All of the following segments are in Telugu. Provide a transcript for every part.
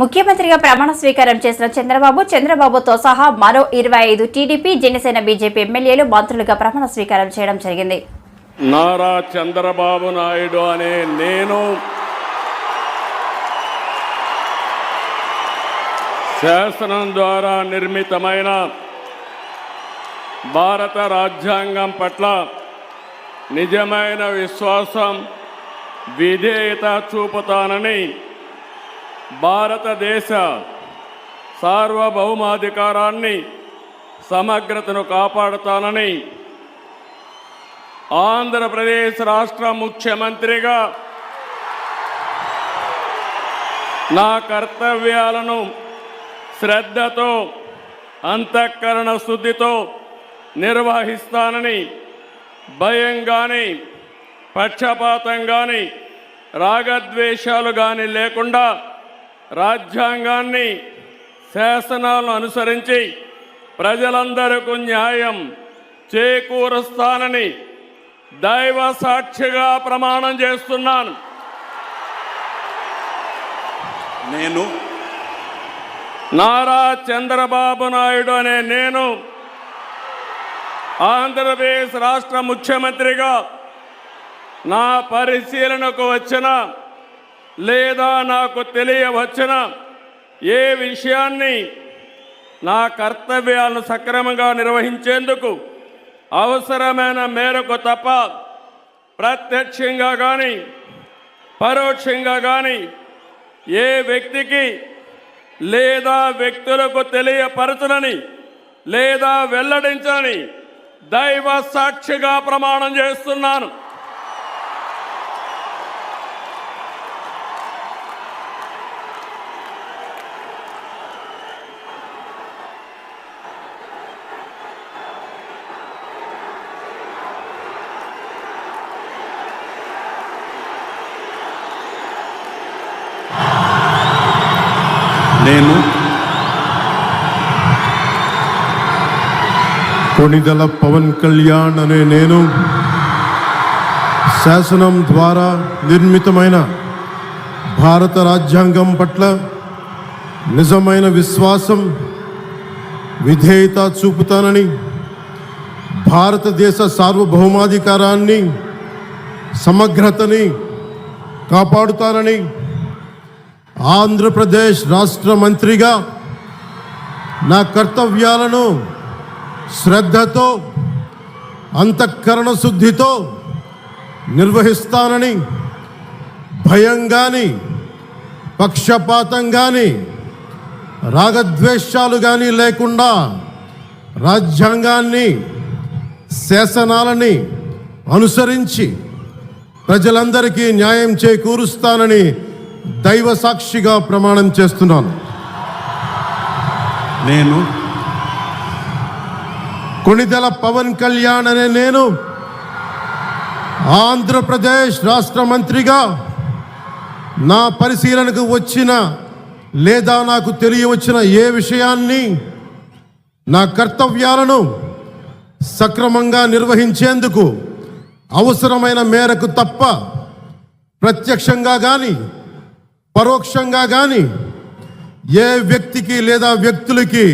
ముఖ్యమంత్రిగా ప్రమాణ స్వీకారం చేసిన చంద్రబాబుతో సహా మరో 25 టీడీపీ, జనసేన, బీజేపీ ఎమ్మెల్యేలు మంత్రులుగా ప్రమాణ స్వీకారం చేయడం జరిగింది. నారా చంద్రబాబు నాయుడు అనే నేను శాసనం ద్వారా నిర్మితమైన భారత రాజ్యాంగం పట్ల నిజమైన విశ్వాసం, విధేయత చూపుతానని, భారతదేశ సార్వభౌమాధికారాన్ని, సమగ్రతను కాపాడుతానని, ఆంధ్రప్రదేశ్ రాష్ట్ర ముఖ్యమంత్రిగా నా కర్తవ్యాలను శ్రద్ధతో, అంతఃకరణ శుద్ధితో నిర్వహిస్తానని, భయం కానీ, పక్షపాతం కానీ, రాగద్వేషాలు కానీ లేకుండా రాజ్యాంగాన్ని, శాసనాలను అనుసరించి ప్రజలందరికీ న్యాయం చేకూరుస్తానని దైవ సాక్షిగా ప్రమాణం చేస్తున్నాను. నేను నారా చంద్రబాబు నాయుడు అనే నేను ఆంధ్రప్రదేశ్ రాష్ట్ర ముఖ్యమంత్రిగా నా పరిశీలనకు వచ్చిన లేదా నాకు తెలియవచ్చిన ఏ విషయాన్ని నా కర్తవ్యాలను సక్రమంగా నిర్వహించేందుకు అవసరమైన మేరకు తప్ప ప్రత్యక్షంగా కానీ పరోక్షంగా కానీ ఏ వ్యక్తికి లేదా వ్యక్తులకు తెలియపరచనని లేదా వెల్లడించని దైవ సాక్షిగా ప్రమాణం చేస్తున్నాను. నేను కొణిదెల పవన్ కళ్యాణ్ అనే నేను శాసనం ద్వారా నిర్మితమైన భారత రాజ్యాంగం పట్ల నిజమైన విశ్వాసం, విధేయత చూపుతానని, భారతదేశ సార్వభౌమాధికారాన్ని, సమగ్రతని కాపాడుతానని, ఆంధ్రప్రదేశ్ రాష్ట్ర మంత్రిగా నా కర్తవ్యాలను శ్రద్ధతో, అంతఃకరణ శుద్ధితో నిర్వహిస్తానని, భయం కానీ, పక్షపాతం కానీ, రాగద్వేషాలు కానీ లేకుండా రాజ్యాంగాన్ని, శాసనాలని అనుసరించి ప్రజలందరికీ న్యాయం చేకూరుస్తానని దైవ సాక్షిగా ప్రమాణం చేస్తున్నాను. నేను కొణిదెల పవన్ కళ్యాణ్ అనే నేను ఆంధ్రప్రదేశ్ రాష్ట్ర మంత్రిగా నా పరిశీలనకు వచ్చిన లేదా నాకు తెలియవచ్చిన ఏ విషయాన్ని, నా కర్తవ్యాలను సక్రమంగా నిర్వహించేందుకు అవసరమైన మేరకు తప్ప ప్రత్యక్షంగా కానీ పరోక్షంగా కానీ ఏ వ్యక్తికి లేదా వ్యక్తులకి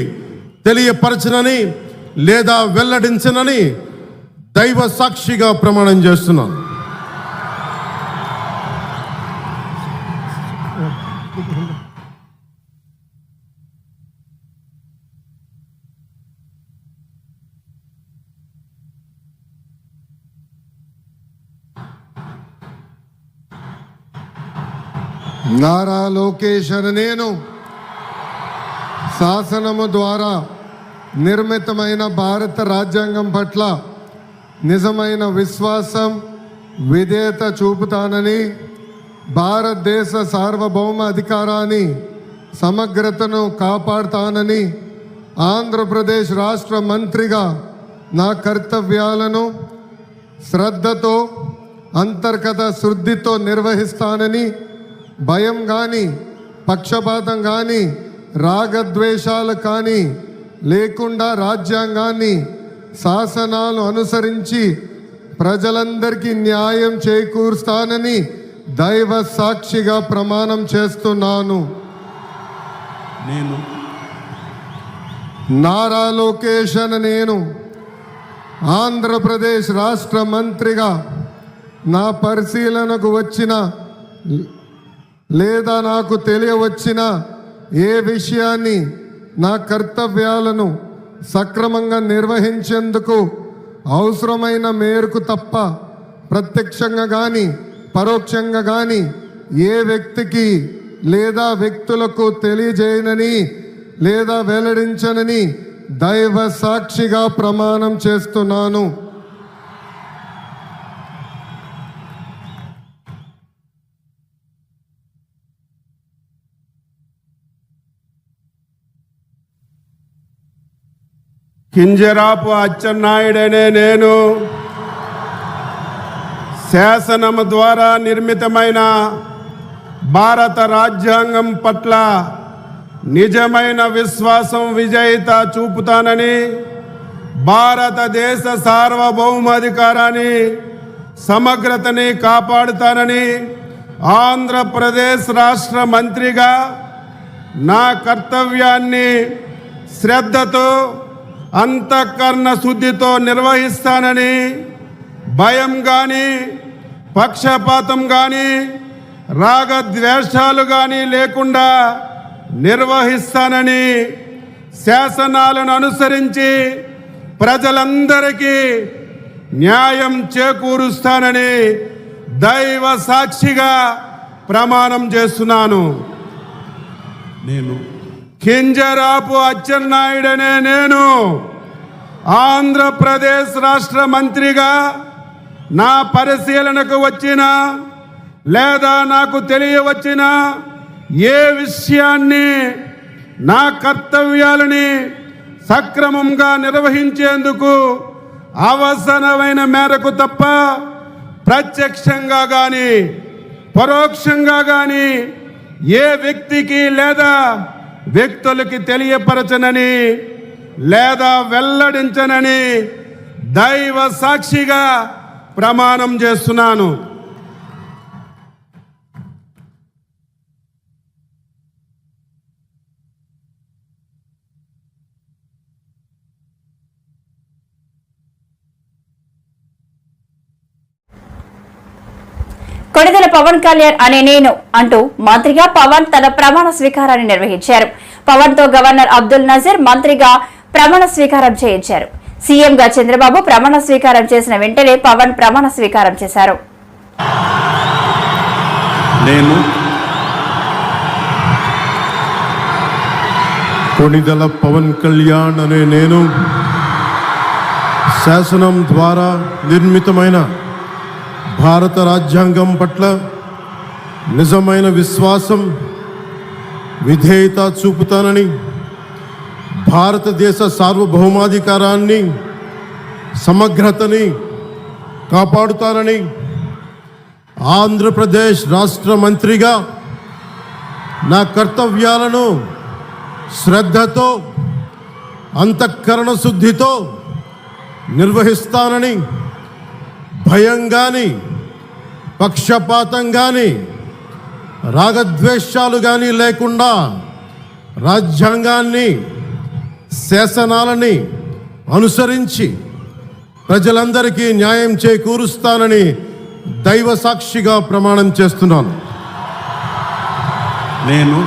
తెలియపరచనని లేదా వెల్లడించనని దైవ సాక్షిగా ప్రమాణం చేస్తున్నాను. నారా లోకేష్ అనే నేను శాసనము ద్వారా నిర్మితమైన భారత రాజ్యాంగం పట్ల నిజమైన విశ్వాసం, విధేయత చూపుతానని, భారతదేశ సార్వభౌమ అధికారాన్ని, సమగ్రతను కాపాడుతానని, ఆంధ్రప్రదేశ్ రాష్ట్ర మంత్రిగా నా కర్తవ్యాలను శ్రద్ధతో, అంతర్గత శుద్ధితో నిర్వహిస్తానని, భయం కానీ, పక్షపాతం కానీ, రాగద్వేషాలు కానీ లేకుండా రాజ్యాంగాన్ని, శాసనాలు అనుసరించి ప్రజలందరికీ న్యాయం చేకూరుస్తానని దైవ సాక్షిగా ప్రమాణం చేస్తున్నాను. నేను నారా లోకేష్ అనే నేను ఆంధ్రప్రదేశ్ రాష్ట్ర మంత్రిగా నా పరిశీలనకు వచ్చిన లేదా నాకు తెలియవచ్చిన ఏ విషయాన్ని నా కర్తవ్యాలను సక్రమంగా నిర్వహించేందుకు అవసరమైన మేరకు తప్ప ప్రత్యక్షంగా కానీ పరోక్షంగా కానీ ఏ వ్యక్తికి లేదా వ్యక్తులకు తెలియజేయనని లేదా వెల్లడించనని దైవ సాక్షిగా ప్రమాణం చేస్తున్నాను. కింజరాపు అచ్చెన్నాయుడనే నేను శాసనము ద్వారా నిర్మితమైన భారత రాజ్యాంగం పట్ల నిజమైన విశ్వాసం విజేత చూపుతానని, భారతదేశ సార్వభౌమాధికారాన్ని సమగ్రతని కాపాడుతానని ఆంధ్రప్రదేశ్ రాష్ట్ర మంత్రిగా నా కర్తవ్యాన్ని శ్రద్ధతో అంతఃకరణ శుద్ధితో నిర్వహిస్తానని, భయం కానీ పక్షపాతం కానీ రాగద్వేషాలు కానీ లేకుండా నిర్వహిస్తానని, శాసనాలను అనుసరించి ప్రజలందరికీ న్యాయం చేకూరుస్తానని దైవ సాక్షిగా ప్రమాణం చేస్తున్నాను. నేను కింజరాపు అచ్చెన్నాయుడనే నేను ఆంధ్రప్రదేశ్ రాష్ట్ర మంత్రిగా నా పరిశీలనకు వచ్చిన లేదా నాకు తెలియవచ్చిన ఏ విషయాన్ని నా కర్తవ్యాలని సక్రమంగా నిర్వహించేందుకు అవసరమైన మేరకు తప్ప ప్రత్యక్షంగా కానీ పరోక్షంగా కానీ ఏ వ్యక్తికి లేదా వ్యక్తులకి తెలియపరచనని లేదా వెల్లడించనని దైవ సాక్షిగా ప్రమాణం చేస్తున్నాను. కొణిదెల పవన్ కళ్యాణ్ అనే నేను అంటూ మంత్రిగా పవన్ తన ప్రమాణ స్వీకారాన్ని నిర్వహించారు. పవన్ తో గవర్నర్ అబ్దుల్ నజీర్ మంత్రిగా ప్రమాణ స్వీకారం చేయించారు. సీఎంగా చంద్రబాబు ప్రమాణ స్వీకారం చేసిన వెంటనే పవన్ ప్రమాణ స్వీకారం చేశారు. నేను కొణిదెల పవన్ కళ్యాణ్ అనే నేను శాసనం ద్వారా నిర్మితమైన భారత రాజ్యాంగం పట్ల నిజమైన విశ్వాసం విధేయత చూపుతానని, భారతదేశ సార్వభౌమాధికారాన్ని సమగ్రతని కాపాడుతానని, ఆంధ్రప్రదేశ్ రాష్ట్ర మంత్రిగా నా కర్తవ్యాలను శ్రద్ధతో అంతఃకరణ శుద్ధితో నిర్వహిస్తానని, భయం కానీ పక్షపాతం కానీ రాగద్వేషాలు కానీ లేకుండా రాజ్యాంగాన్ని శాసనాలని అనుసరించి ప్రజలందరికీ న్యాయం చేకూరుస్తానని దైవ సాక్షిగా ప్రమాణం చేస్తున్నాను. నేను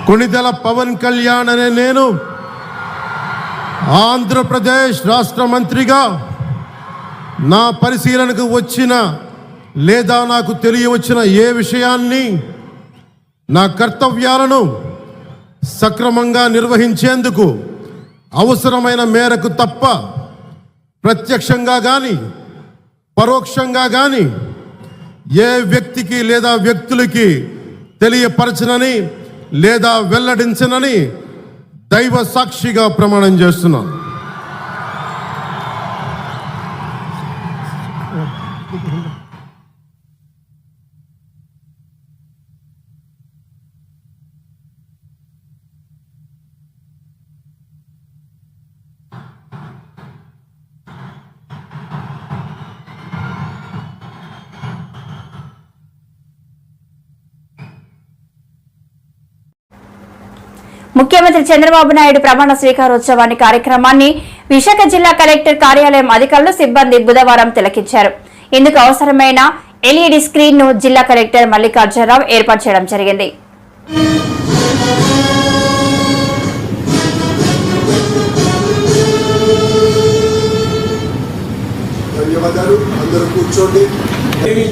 కొణిదెల పవన్ కళ్యాణ్ అనే నేను ఆంధ్రప్రదేశ్ రాష్ట్ర మంత్రిగా నా పరిశీలనకు వచ్చిన లేదా నాకు తెలియవచ్చిన ఏ విషయాన్ని నా కర్తవ్యాలను సక్రమంగా నిర్వహించేందుకు అవసరమైన మేరకు తప్ప ప్రత్యక్షంగా కానీ పరోక్షంగా కానీ ఏ వ్యక్తికి లేదా వ్యక్తులకి తెలియపరచనని లేదా వెల్లడించనని దైవ సాక్షిగా ప్రమాణం చేస్తున్నాను. ముఖ్యమంత్రి చంద్రబాబు నాయుడు ప్రమాణ స్వీకారోత్సవాన్ని కార్యక్రమాన్ని విశాఖ జిల్లా కలెక్టర్ కార్యాలయం అధికారులు సిబ్బంది బుధవారం తిలకించారు. ఇందుకు అవసరమైన ఎల్ఈడి స్క్రీన్ ను జిల్లా కలెక్టర్ మల్లికార్జునరావు ఏర్పాటు చేయడం జరిగింది. ధన్యవాదాలు. అందరూ కూర్చోండి.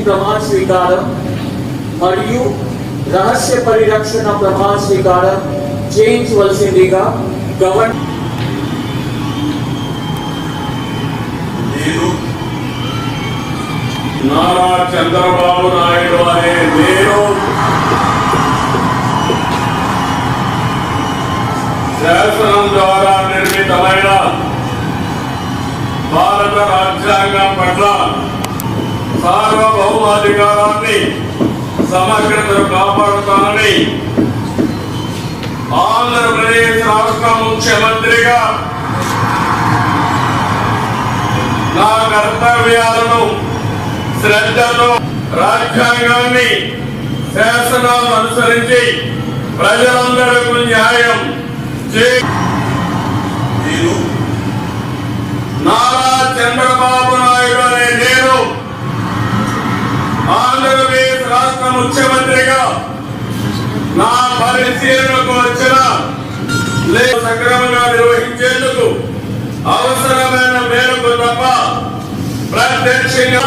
ప్రమాణ స్వీకారం మరియు రహస్య పరిరక్షణ ప్రమాణ స్వీకారం చేయించవలసిందిగా గవర్నర్ నారా చంద్రబాబు నాయుడు అనే నేను శాసనం ద్వారా నిర్మితమైన భారత రాజ్యాంగం పట్ల సార్వభౌమాధికారాన్ని సమగ్రతను కాపాడుతానని ఆంధ్రప్రదేశ్ రాష్ట్ర ముఖ్యమంత్రిగా నా కర్తవ్యాలను శ్రద్ధతో రాజ్యాంగాన్ని శాసనాలను అనుసరించి ప్రజలందరికీ న్యాయం నేను నారా చంద్రబాబు నాయుడు అనే నేను ఆంధ్రప్రదేశ్ రాష్ట్ర ముఖ్యమంత్రిగా నా పరిశీలనకు వచ్చిన సక్రమంగా నిర్వహించేందుకు అవసరమైన మేరకు తప్ప ప్రత్యక్షంగా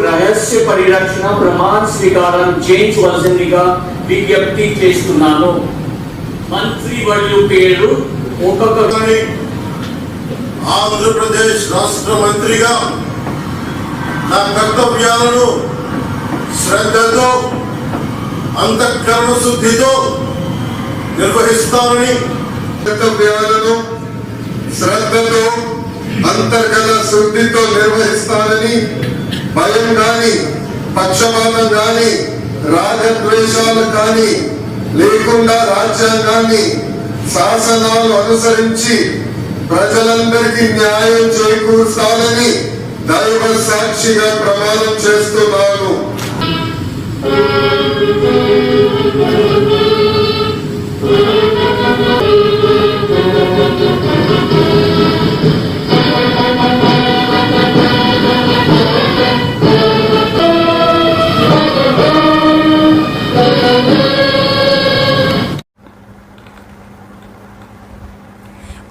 రహస్య పరిరక్షణ ప్రమాణ స్వీకారం చేయించవలసిందిగా విజ్ఞప్తి చేస్తున్నాను. మంత్రి వర్యుల పేరు ఒక్కొక్కరి ఆంధ్రప్రదేశ్ రాష్ట్ర మంత్రిగా నా కర్తవ్యాలను శ్రద్ధతో అంతఃకరణ శుద్ధితో నిర్వహిస్తానని కర్తవ్యాలను శ్రద్ధతో అంతర్గత శుద్ధితో నిర్వహిస్తానని భయం గాని పక్షపాతం గాని రాగద్వేషాలు కానీ లేకుండా రాజ్యాంగాన్ని శాసనాలు అనుసరించి ప్రజలందరికీ న్యాయం చేకూర్చాలని దైవ సాక్షిగా ప్రమాణం చేస్తున్నాను.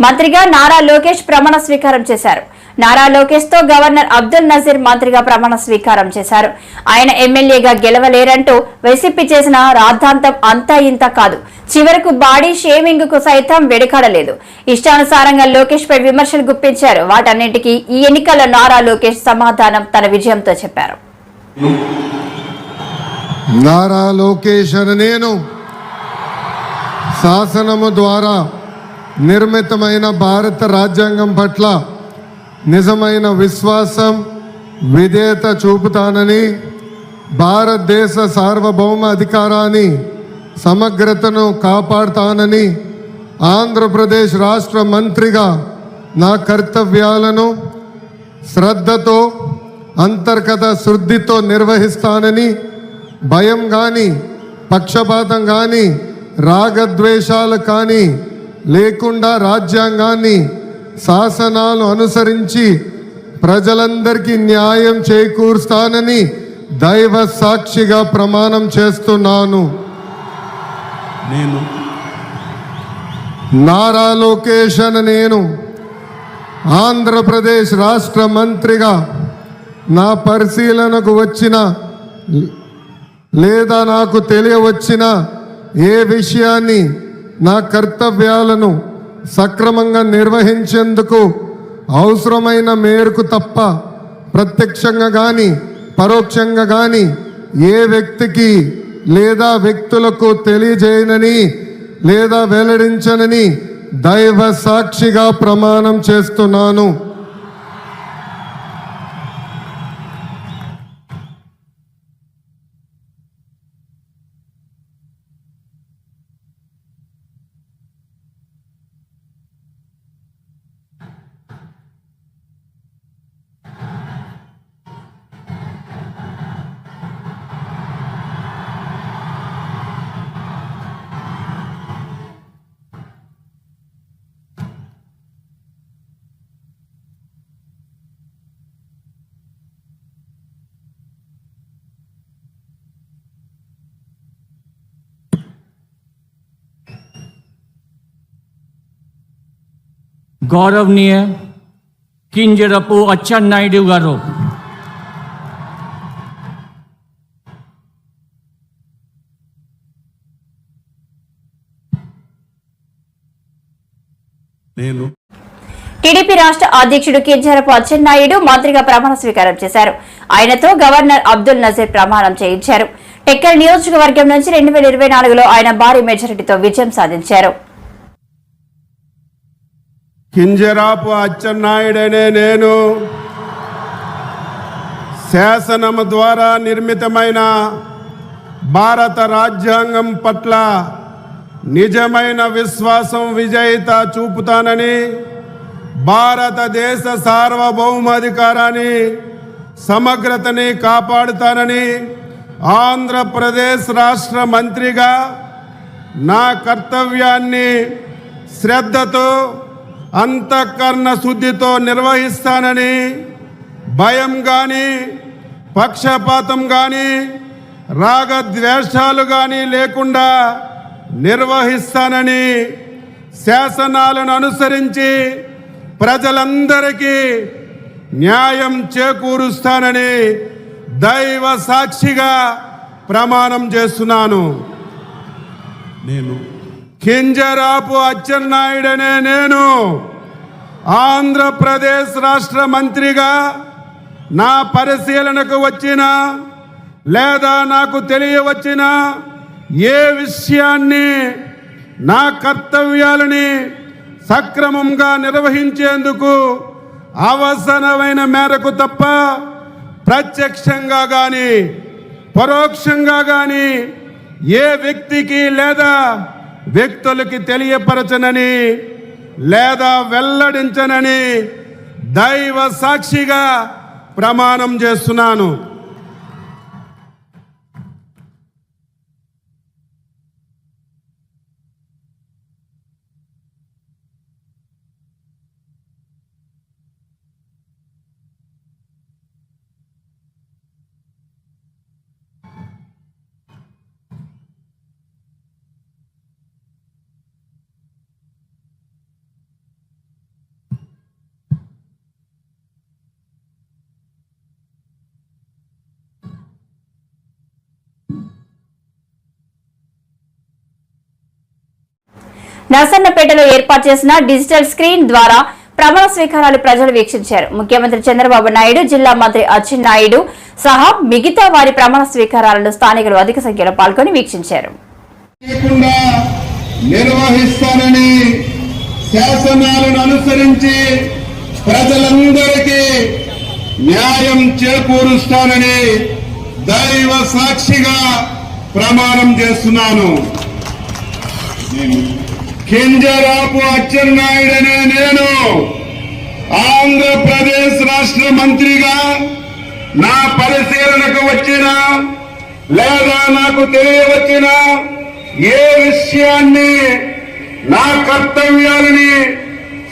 మంత్రిగా నారా లోకేష్ ప్రమాణ స్వీకారం చేశారు. నారా లోకేష్ తో గవర్నర్ అబ్దుల్ నజీర్ మంత్రిగా ప్రమాణ స్వీకారం చేశారు. ఆయన ఎమ్మెల్యేగా గెలవలేరంటూ వైసీపీ చేసిన రాద్ధాంతం అంతా ఇంత కాదు. చివరకు బాడీ షేమింగ్ కు సైతం వెనుకాడలేదు. ఇష్టానుసారంగా లోకేష్ పై విమర్శలు గుప్పించారు. వాటన్నింటికీ ఈ ఎన్నికల్లో నారా లోకేష్ సమాధానం తన విజయంతో చెప్పారు. నారా లోకేష్ అని నేను శాసనము ద్వారా నిర్మితమైన భారత రాజ్యాంగం పట్ల నిజమైన విశ్వాసం విధేయత చూపుతానని భారతదేశ సార్వభౌమ అధికారాన్ని సమగ్రతను కాపాడుతానని ఆంధ్రప్రదేశ్ రాష్ట్ర మంత్రిగా నా కర్తవ్యాలను శ్రద్ధతో అంతర్గత శుద్ధితో నిర్వహిస్తానని భయం కానీ పక్షపాతం కానీ రాగద్వేషాలు కానీ లేకుండా రాజ్యాంగాన్ని శాసనాలు అనుసరించి ప్రజలందరికీ న్యాయం చేకూరుస్తానని దైవ సాక్షిగా ప్రమాణం చేస్తున్నాను. నేను నారా లోకేష్ అని నేను ఆంధ్రప్రదేశ్ రాష్ట్ర మంత్రిగా నా పరిశీలనకు వచ్చిన లేదా నాకు తెలియవచ్చిన ఏ విషయాన్ని నా కర్తవ్యాలను సక్రమంగా నిర్వహించేందుకు అవసరమైన మేరకు తప్ప ప్రత్యక్షంగా కానీ పరోక్షంగా కానీ ఏ వ్యక్తికి లేదా వ్యక్తులకు తెలియజేయనని లేదా వెల్లడించనని దైవ సాక్షిగా ప్రమాణం చేస్తున్నాను. गौरवनीय किंजरपु अच्चन्नायुडु गारू టీడీపీ రాష్ట్ర అధ్యక్షుడు కింజరపు అచ్చెన్నాయుడు మంత్రిగా ప్రమాణ స్వీకారం చేశారు. ఆయనతో గవర్నర్ అబ్దుల్ నజీర్ ప్రమాణం చేయించారు. టెక్కల్ నియోజకవర్గం నుంచి 2024లో ఆయన భారీ మెజారిటీతో విజయం సాధించారు. కింజరాపు అచ్చెన్నాయుడనే నేను శాసనం ద్వారా నిర్మితమైన భారత రాజ్యాంగం పట్ల నిజమైన విశ్వాసం విజేత చూపుతానని, భారతదేశ సార్వభౌమాధికారాన్ని సమగ్రతని కాపాడుతానని, ఆంధ్రప్రదేశ్ రాష్ట్ర మంత్రిగా నా కర్తవ్యాన్ని శ్రద్ధతో అంతఃకరణ శుద్ధితో నిర్వహిస్తానని, భయం కానీ పక్షపాతం కానీ రాగద్వేషాలు కానీ లేకుండా నిర్వహిస్తానని, శాసనాలను అనుసరించి ప్రజలందరికీ న్యాయం చేకూరుస్తానని దైవ సాక్షిగా ప్రమాణం చేస్తున్నాను. నేను కింజరాపు అచ్చెన్నాయుడనే నేను ఆంధ్రప్రదేశ్ రాష్ట్ర మంత్రిగా నా పరిశీలనకు వచ్చిన లేదా నాకు తెలియవచ్చిన ఏ విషయాన్ని నా కర్తవ్యాలని సక్రమంగా నిర్వహించేందుకు అవసరమైన మేరకు తప్ప ప్రత్యక్షంగా కానీ పరోక్షంగా కానీ ఏ వ్యక్తికి లేదా వ్యక్తులకి తెలియపరచనని లేదా వెల్లడించనని దైవ సాక్షిగా ప్రమాణం చేస్తున్నాను. నర్సన్నపేటలో ఏర్పాటు చేసిన డిజిటల్ స్క్రీన్ ద్వారా ప్రమాణ స్వీకారాలు ప్రజలు వీక్షించారు. ముఖ్యమంత్రి చంద్రబాబు నాయుడు, జిల్లా మంత్రి అచ్చెన్నాయుడు సహా మిగతా వారి ప్రమాణ స్వీకారాలను స్థానికులు అధిక సంఖ్యలో పాల్గొని వీక్షించారు. నిర్వహిస్తానని, శాసనాలను అనుసరించి ప్రజలందరికీ న్యాయం చేకూరుస్తానని దైవ సాక్షిగా ప్రమాణం చేస్తున్నాను. కింజరాపు అచ్చెన్నాయుడనే నేను ఆంధ్రప్రదేశ్ రాష్ట్ర మంత్రిగా నా పరిశీలనకు వచ్చిన లేదా నాకు తెలియవచ్చిన ఏ విషయాన్ని నా కర్తవ్యాలని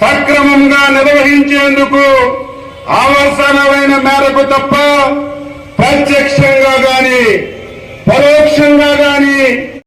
సక్రమంగా నిర్వహించేందుకు అవసరమైన మేరకు తప్ప ప్రత్యక్షంగా గాని పరోక్షంగా గాని